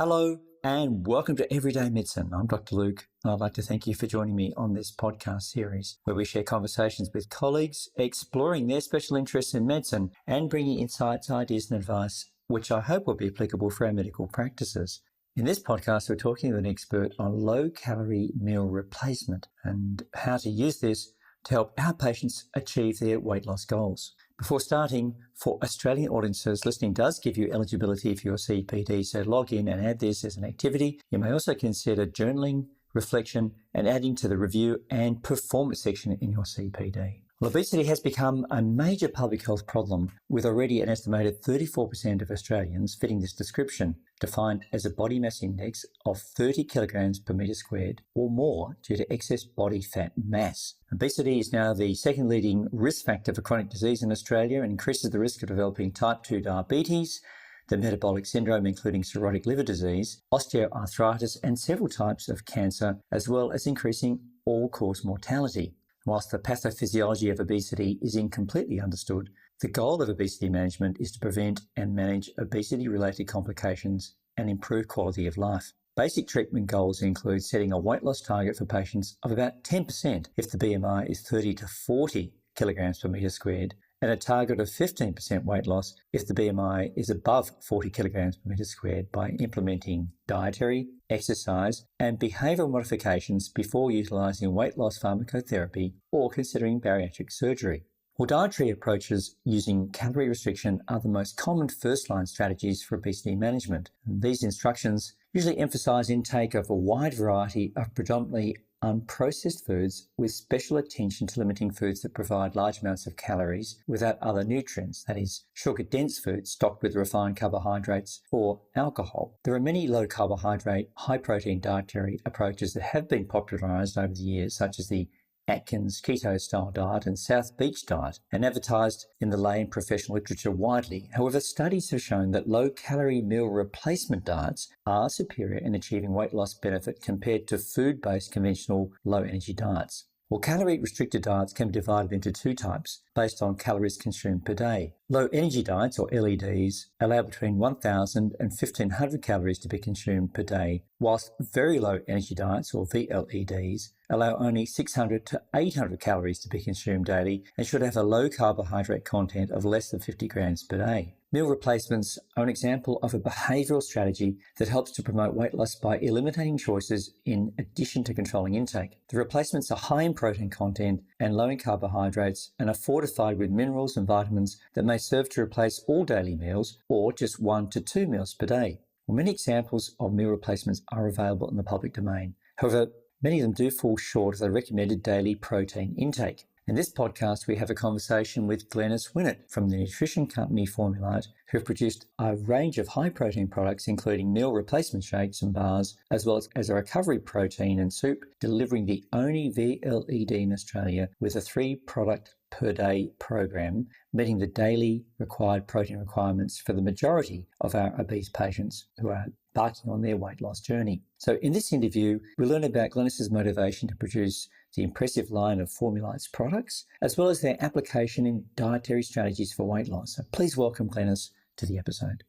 Hello and welcome to Everyday Medicine. I'm Dr. Luke and I'd like to thank you for joining me on this podcast series where we share conversations with colleagues exploring their special interests in medicine and bringing insights, ideas and advice which I hope will be applicable for our medical practices. In this podcast, we're talking with an expert on low-calorie meal replacement and how to use this to help our patients achieve their weight loss goals. Before starting, for Australian audiences, listening does give you eligibility for your CPD, so log in and add this as an activity. You may also consider journaling, reflection, and adding to the review and performance section in your CPD. Well, obesity has become a major public health problem, with already an estimated 34% of Australians fitting this description, defined as a body mass index of 30 kilograms per metre squared or more due to excess body fat mass. Obesity is now the second leading risk factor for chronic disease in Australia and increases the risk of developing type 2 diabetes, the metabolic syndrome including cirrhotic liver disease, osteoarthritis and several types of cancer, as well as increasing all-cause mortality. Whilst the pathophysiology of obesity is incompletely understood, the goal of obesity management is to prevent and manage obesity-related complications and improve quality of life. Basic treatment goals include setting a weight loss target for patients of about 10% if the BMI is 30 to 40 kilograms per metre squared, and a target of 15% weight loss if the BMI is above 40 kilograms per metre squared by implementing dietary, exercise and behavioural modifications before utilising weight loss pharmacotherapy or considering bariatric surgery. Well, dietary approaches using calorie restriction are the most common first-line strategies for obesity management. And these instructions usually emphasise intake of a wide variety of predominantly unprocessed foods with special attention to limiting foods that provide large amounts of calories without other nutrients, that is, sugar-dense foods stocked with refined carbohydrates or alcohol. There are many low-carbohydrate, high-protein dietary approaches that have been popularised over the years, such as the Atkins keto-style diet and South Beach diet, and advertised in the lay and professional literature widely. However, studies have shown that low-calorie meal replacement diets are superior in achieving weight loss benefit compared to food-based conventional low-energy diets. Well, calorie-restricted diets can be divided into two types based on calories consumed per day. Low-energy diets, or LEDs, allow between 1,000 and 1,500 calories to be consumed per day, whilst very low-energy diets, or VLEDs, allow only 600 to 800 calories to be consumed daily and should have a low carbohydrate content of less than 50 grams per day. Meal replacements are an example of a behavioural strategy that helps to promote weight loss by eliminating choices in addition to controlling intake. The replacements are high in protein content and low in carbohydrates and are fortified with minerals and vitamins that may serve to replace all daily meals or just 1 to 2 meals per day. Well, many examples of meal replacements are available in the public domain. However, many of them do fall short of the recommended daily protein intake. In this podcast, we have a conversation with Glennis Winnett from the nutrition company Formulate, who have produced a range of high-protein products, including meal replacement shakes and bars, as well as a recovery protein and soup, delivering the only VLED in Australia with a 3-product per day program, meeting the daily required protein requirements for the majority of our obese patients who are embarking on their weight loss journey. So in this interview, we learn about Glennis's motivation to produce the impressive line of Formulate's products, as well as their application in dietary strategies for weight loss. So please welcome Glennis to the episode.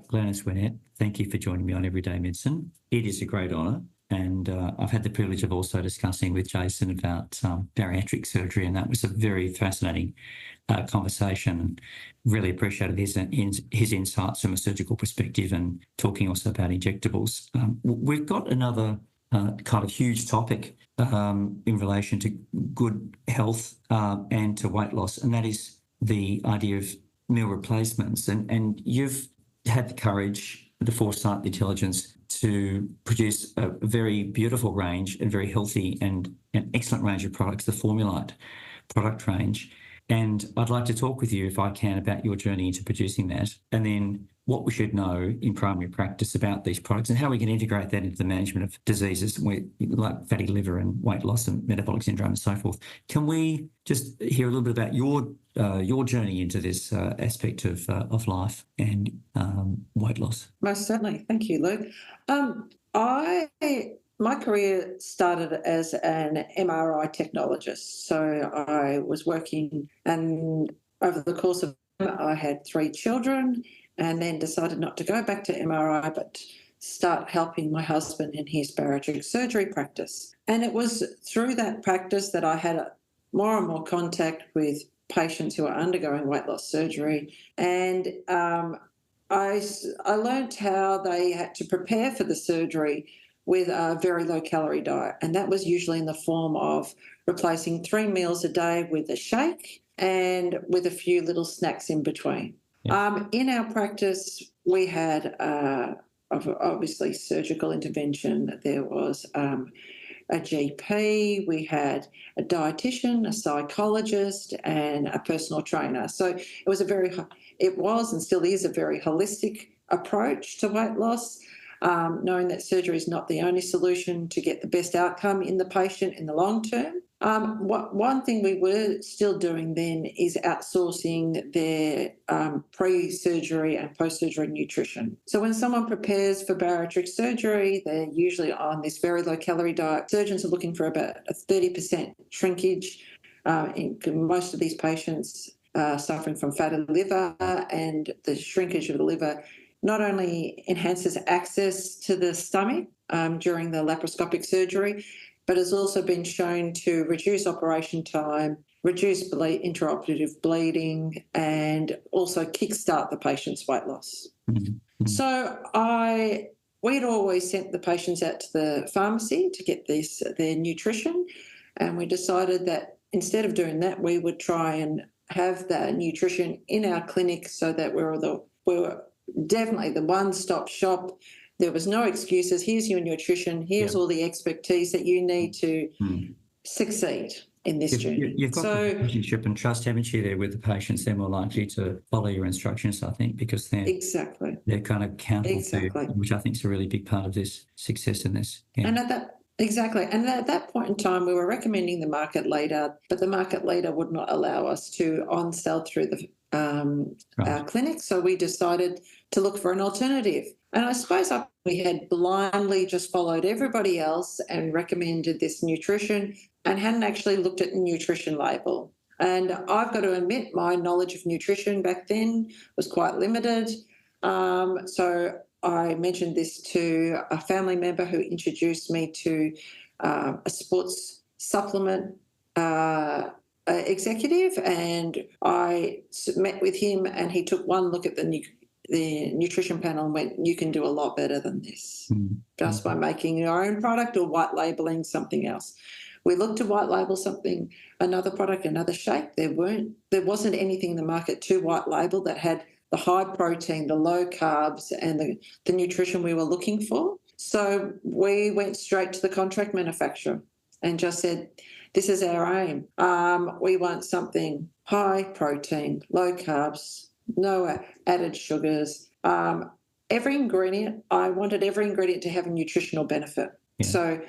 Glennis Winnett, thank you for joining me on Everyday Medicine. It is a great honour. And I've had the privilege of also discussing with Jason about bariatric surgery, and that was a very fascinating conversation. Really appreciated his insights from a surgical perspective and talking also about injectables. We've got another kind of huge topic in relation to good health and to weight loss, and that is the idea of meal replacements. And you've had the courage, the foresight, the intelligence to produce a very beautiful range and very healthy and an excellent range of products, the Formulate product range. And I'd like to talk with you, if I can, about your journey into producing that, and then what we should know in primary practice about these products and how we can integrate that into the management of diseases like fatty liver and weight loss and metabolic syndrome and so forth. Can we just hear a little bit about your journey into this aspect of life and weight loss? Most certainly. Thank you, Luke. I my career started as an MRI technologist. So I was working, and over the course of I had 3 children, and then decided not to go back to MRI, but start helping my husband in his bariatric surgery practice. And it was through that practice that I had more and more contact with patients who are undergoing weight loss surgery. And I learned how they had to prepare for the surgery with a very low-calorie diet. And that was usually in the form of replacing 3 meals a day with a shake and with a few little snacks in between. Yeah. In our practice, we had obviously surgical intervention. There was a GP, we had a dietitian, a psychologist, and a personal trainer. So it was and still is a very holistic approach to weight loss, knowing that surgery is not the only solution to get the best outcome in the patient in the long term. One thing we were still doing then is outsourcing their pre-surgery and post-surgery nutrition. So when someone prepares for bariatric surgery, they're usually on this very low-calorie diet. Surgeons are looking for about a 30% shrinkage. Most of these patients are suffering from fatty liver, and the shrinkage of the liver not only enhances access to the stomach during the laparoscopic surgery, but has also been shown to reduce operation time, reduce intraoperative bleeding, and also kickstart the patient's weight loss. Mm-hmm. So we'd always sent the patients out to the pharmacy to get their nutrition, and we decided that instead of doing that, we would try and have the nutrition in our clinic so that we were definitely the one-stop shop. There was no excuses. Here's your nutrition. Here's all the expertise that you need to succeed in this journey. You've got the relationship and trust, haven't you, there with the patients? They're more likely to follow your instructions, I think, because they're kind of accountable to you, which I think is a really big part of this success in this. Yeah. And at that point in time, we were recommending the market leader, but the market leader would not allow us to on-sell through our clinic. So we decided to look for an alternative. And I suppose we had blindly just followed everybody else and recommended this nutrition and hadn't actually looked at the nutrition label. And I've got to admit, my knowledge of nutrition back then was quite limited. So I mentioned this to a family member who introduced me to a sports supplement executive, and I met with him, and he took one look at the nutrition panel and went, "You can do a lot better than this just by making your own product or white labeling something else." We looked to white label another product, another shake. There wasn't anything in the market to white label that had the high protein, the low carbs, and the nutrition we were looking for. So we went straight to the contract manufacturer and just said, this is our aim. We want something high protein, low carbs, no added sugars. I wanted every ingredient to have a nutritional benefit. Yeah. So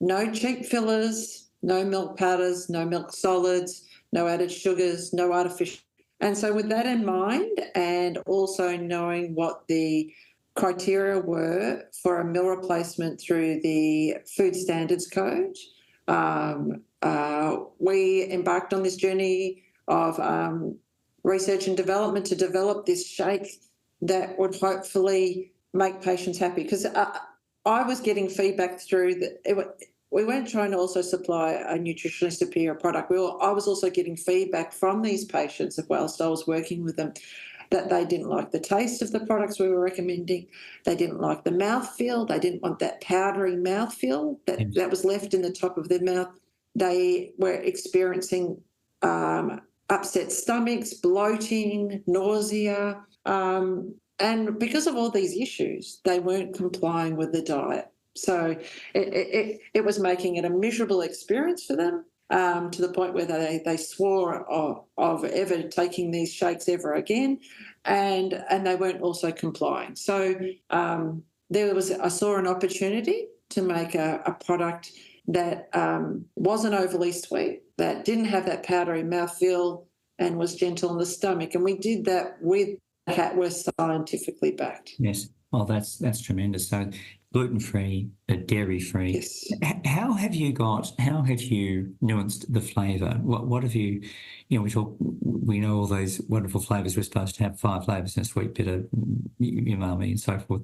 no cheap fillers, no milk powders, no milk solids, no added sugars, no artificial. And so with that in mind, and also knowing what the criteria were for a meal replacement through the Food Standards Code, we embarked on this journey of research and development to develop this shake that would hopefully make patients happy. Because I was getting feedback through that we weren't trying to also supply a nutritionally superior product. I was also getting feedback from these patients whilst I was working with them that they didn't like the taste of the products we were recommending. They didn't like the mouthfeel. They didn't want that powdery mouthfeel that was left in the top of their mouth. They were experiencing upset stomachs, bloating, nausea. And because of all these issues, they weren't complying with the diet. So it was making it a miserable experience for them, to the point where they swore of ever taking these shakes ever again, and they weren't also complying. So I saw an opportunity to make a product that wasn't overly sweet, that didn't have that powdery mouthfeel, and was gentle on the stomach. And we did that with that were scientifically backed. Yes. Oh, that's tremendous. So gluten-free, dairy-free. Yes. How have you nuanced the flavour? What have you, we know all those wonderful flavours. We're supposed to have 5 flavours in sweet, bitter, umami and so forth.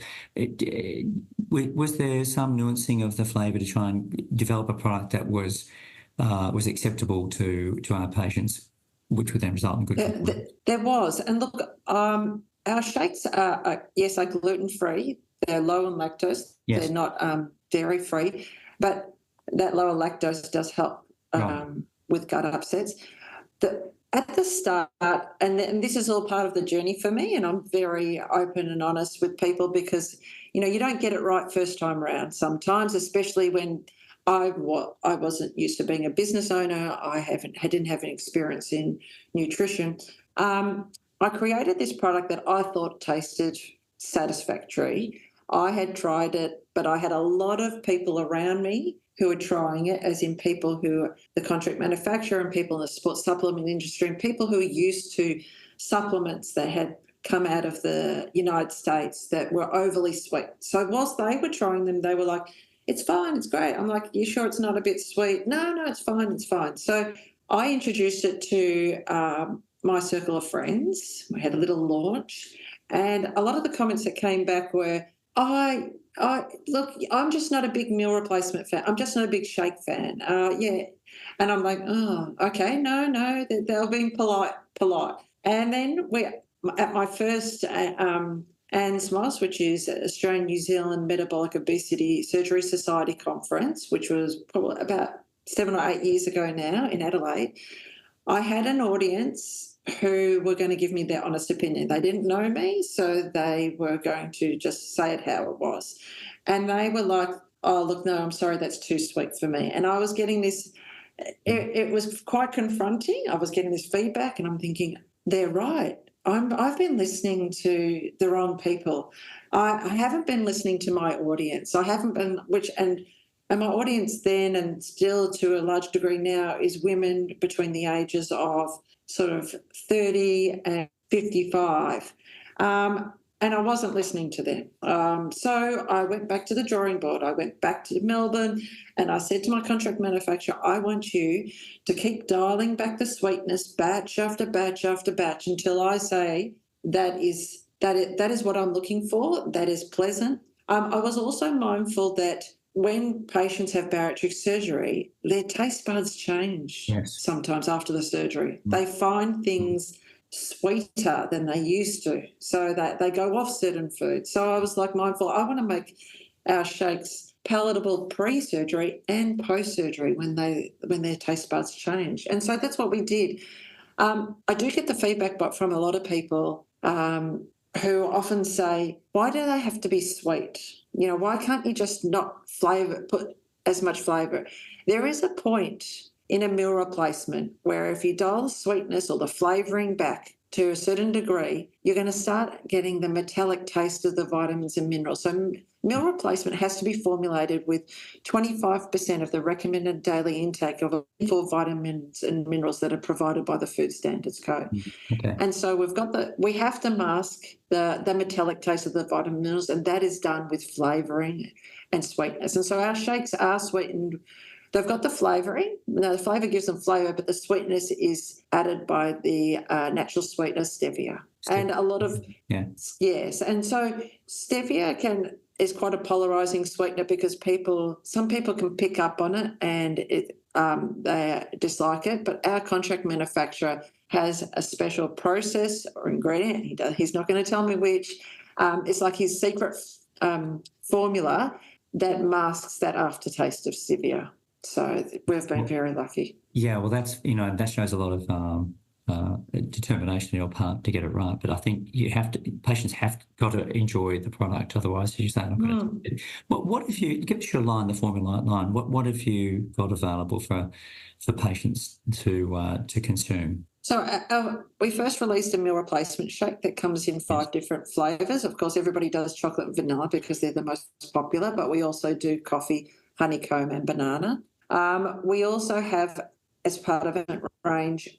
Was there some nuancing of the flavour to try and develop a product that was acceptable to our patients, which would then result in good performance? There was. And look, our shakes are gluten-free. They're low in lactose. Yes. They're not dairy-free. But that lower lactose does help with gut upsets. At the start, and this is all part of the journey for me, and I'm very open and honest with people because, you don't get it right first time around sometimes, especially when I wasn't used to being a business owner. I didn't have any experience in nutrition. I created this product that I thought tasted satisfactory. I had tried it, but I had a lot of people around me who were trying it, as in people who are the contract manufacturer and people in the sports supplement industry and people who are used to supplements that had come out of the United States that were overly sweet. So whilst they were trying them, they were like, it's fine, it's great. I'm like, you sure it's not a bit sweet? No, it's fine, it's fine. So I introduced it to my circle of friends. We had a little launch, and a lot of the comments that came back were, look, I'm just not a big meal replacement fan. I'm just not a big shake fan. And I'm like, oh, okay, no, they were being polite. And then at my first ANSMOS, which is Australian New Zealand Metabolic Obesity Surgery Society Conference, which was probably about 7 or 8 years ago now in Adelaide, I had an audience who were going to give me their honest opinion. They didn't know me, so they were going to just say it how it was. And they were like, oh, look, no, I'm sorry, that's too sweet for me. And I was getting this, it was quite confronting. I was getting this feedback and I'm thinking, they're right. I've been listening to the wrong people. I haven't been listening to my audience. I haven't been, and my audience then and still to a large degree now is women between the ages of sort of 30 and 55. And I wasn't listening to them. So I went back to the drawing board. I went back to Melbourne and I said to my contract manufacturer, I want you to keep dialing back the sweetness batch after batch after batch until I say that is what I'm looking for, that is pleasant. I was also mindful that when patients have bariatric surgery, their taste buds change sometimes after the surgery. They find things sweeter than they used to, so that they go off certain foods. So I was like mindful, I want to make our shakes palatable pre-surgery and post-surgery when their taste buds change. And so that's what we did. I do get the feedback from a lot of people who often say, why do they have to be sweet? Why can't you just not put as much flavour? There is a point in a meal replacement where if you dial the sweetness or the flavouring back to a certain degree, you're going to start getting the metallic taste of the vitamins and minerals. So meal replacement has to be formulated with 25% of the recommended daily intake of full vitamins and minerals that are provided by the Food Standards Code. Okay. And so we have to mask the metallic taste of the vitamin minerals, and that is done with flavouring and sweetness. And so our shakes are sweetened. They've got the flavouring. Now, the flavour gives them flavour, but the sweetness is added by the natural sweetener stevia. And a lot of yes. And so stevia is quite a polarising sweetener because some people can pick up on it and they dislike it. But our contract manufacturer has a special process or ingredient. He's not going to tell me which. It's like his secret formula that masks that aftertaste of stevia. So we've been very lucky. Yeah, well, that shows a lot of determination on your part to get it right. But I think patients have got to enjoy the product, otherwise, as you say, not going to do it. What if you give us your line, the formula line? What have you got available for patients to consume? So we first released a meal replacement shake that comes in 5 different flavours. Of course, everybody does chocolate and vanilla because they're the most popular, but we also do coffee, honeycomb and banana. We also have, as part of a range,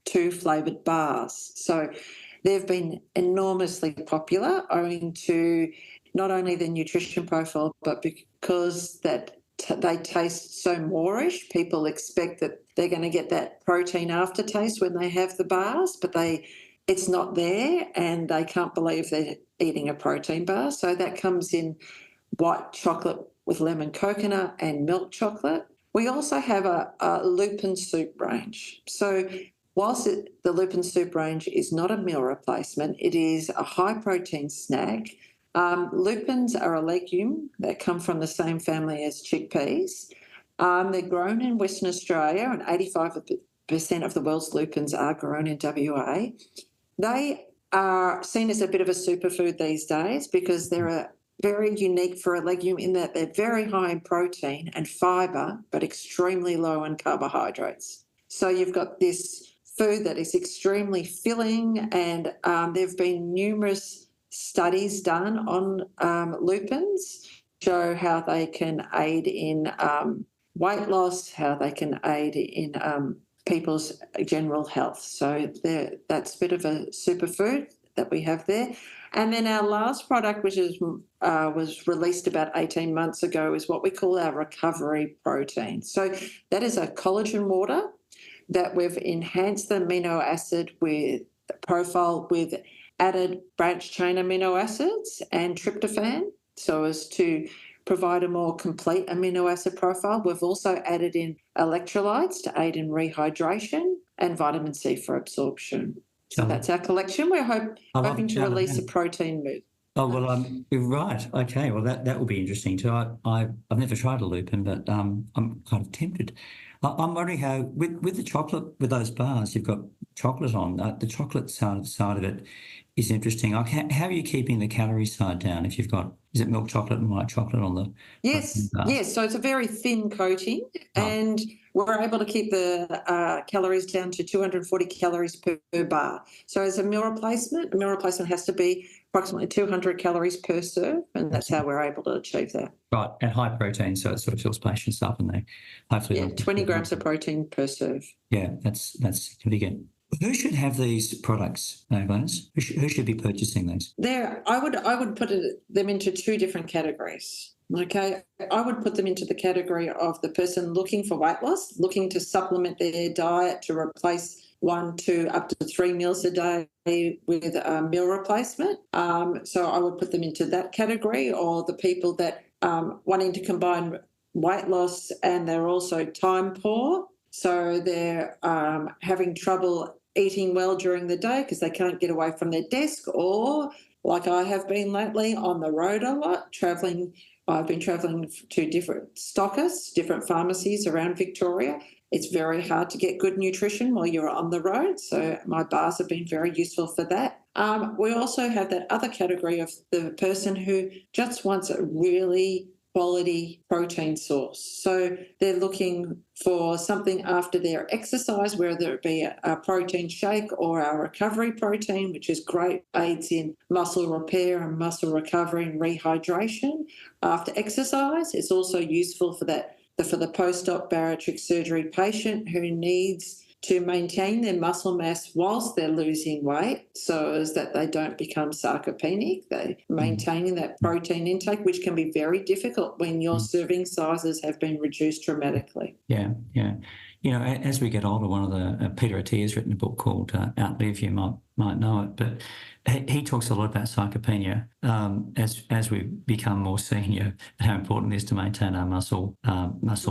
2 flavoured bars. So they've been enormously popular owing to not only the nutrition profile, but because that they taste so moreish, people expect that they're going to get that protein aftertaste when they have the bars, but it's not there, and they can't believe they're eating a protein bar. So that comes in white chocolate with lemon coconut and milk chocolate. We also have a lupin soup range. So whilst the lupin soup range is not a meal replacement, it is a high protein snack. Lupins are a legume that come from the same family as chickpeas. They're grown in Western Australia, and 85% of the world's lupins are grown in WA. They are seen as a bit of a superfood these days because they're very unique for a legume in that they're very high in protein and fibre, but extremely low in carbohydrates. So you've got this food that is extremely filling, and there have been numerous studies done on lupins, show how they can aid in weight loss, how they can aid in people's general health. So that's a bit of a superfood that we have there. And then our last product, which was released about 18 months ago, is what we call our recovery protein. So that is a collagen water that we've enhanced the amino acid profile with added branched chain amino acids and tryptophan so as to provide a more complete amino acid profile. We've also added in electrolytes to aid in rehydration and vitamin C for absorption. So that's our collection. We're hoping to release a protein move. Oh, well, right. Okay. Well, that will be interesting too. I've never tried a lupin, but I'm kind of tempted. I'm wondering how, with the chocolate, with those bars, you've got chocolate on. The chocolate side of it is interesting. How are you keeping the calorie side down if you've got, is it milk chocolate and white chocolate on the Yes. So it's a very thin coating, and we're able to keep the calories down to 240 calories per bar. So as a meal replacement has to be approximately 200 calories per serve, and that's how we're able to achieve that. Right, and high protein, so it sort of fills patients up, and they hopefully 20 grams of protein per serve. Yeah, that's significant. Who should have these products, Glennis? Who should be purchasing these? I would put them into two different categories. Okay, I would put them into the category of the person looking for weight loss, looking to supplement their diet to replace 1 to up to 3 meals a day with a meal replacement. So I would put them into that category, or the people that wanting to combine weight loss and they're also time poor. So they're having trouble eating well during the day because they can't get away from their desk, or like I have been lately, on the road a lot, travelling. I've been travelling to different stockists, different pharmacies around Victoria. It's very hard to get good nutrition while you're on the road, so my bars have been very useful for that. We also have that other category of the person who just wants a really quality protein source. So they're looking for something after their exercise, whether it be a protein shake or our recovery protein, which is great, aids in muscle repair and muscle recovery and rehydration after exercise. It's also useful for the post-op bariatric surgery patient who needs to maintain their muscle mass whilst they're losing weight so as that they don't become sarcopenic. They're maintaining that protein intake, which can be very difficult when your serving sizes have been reduced dramatically. Yeah. You know, as we get older, one of the, Peter Attia has written a book called Outlive, you might know it, but he talks a lot about sarcopenia as we become more senior, and how important it is to maintain our muscle mass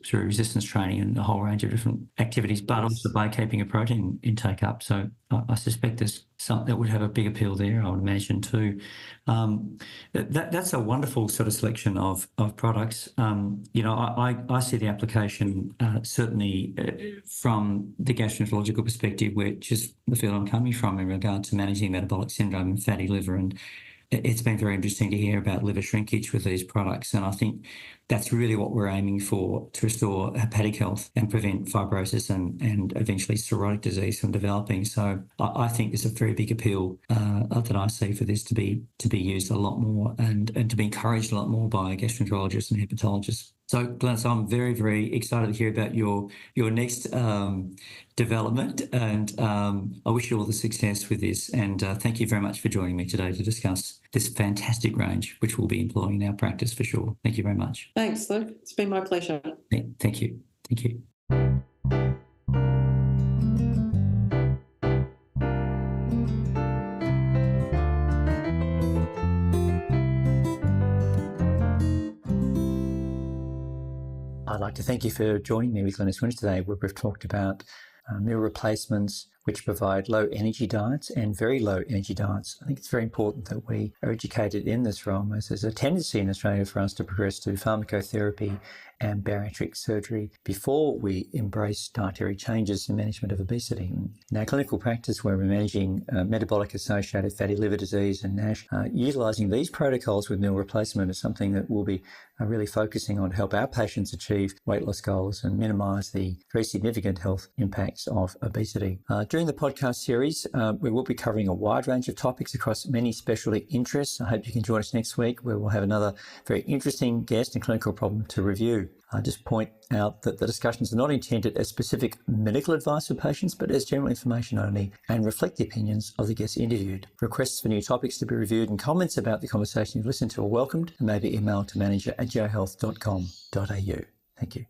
through resistance training and a whole range of different activities, but also by keeping a protein intake up. So I suspect there's something that would have a big appeal there, I would imagine too. That's a wonderful sort of selection of products. You know, I see the application certainly from the gastroenterological perspective, which is the field I'm coming from in regard to managing metabolic syndrome and fatty liver. And it's been very interesting to hear about liver shrinkage with these products. And I think that's really what we're aiming for, to restore hepatic health and prevent fibrosis and eventually cirrhotic disease from developing. So I think there's a very big appeal that I see for this to be used a lot more and to be encouraged a lot more by gastroenterologists and hepatologists. So, Glennis, I'm very, very excited to hear about your next development, and I wish you all the success with this. And thank you very much for joining me today to discuss this fantastic range, which we'll be employing in our practice for sure. Thank you very much. Thanks, Luke. It's been my pleasure. Thank you. Thank you. I'd like to thank you for joining me with Glennis Winnett today, where we've talked about meal replacements which provide low energy diets and very low energy diets. I think it's very important that we are educated in this realm, as there's a tendency in Australia for us to progress to pharmacotherapy and bariatric surgery before we embrace dietary changes in management of obesity. In our clinical practice, where we're managing metabolic associated fatty liver disease and NASH, utilising these protocols with meal replacement is something that we'll be really focusing on to help our patients achieve weight loss goals and minimise the very significant health impacts of obesity. During the podcast series, we will be covering a wide range of topics across many specialty interests. I hope you can join us next week, where we'll have another very interesting guest and clinical problem to review. I just point out that the discussions are not intended as specific medical advice for patients, but as general information only, and reflect the opinions of the guests interviewed. Requests for new topics to be reviewed and comments about the conversation you've listened to are welcomed, and may be emailed to manager@geohealth.com.au. Thank you.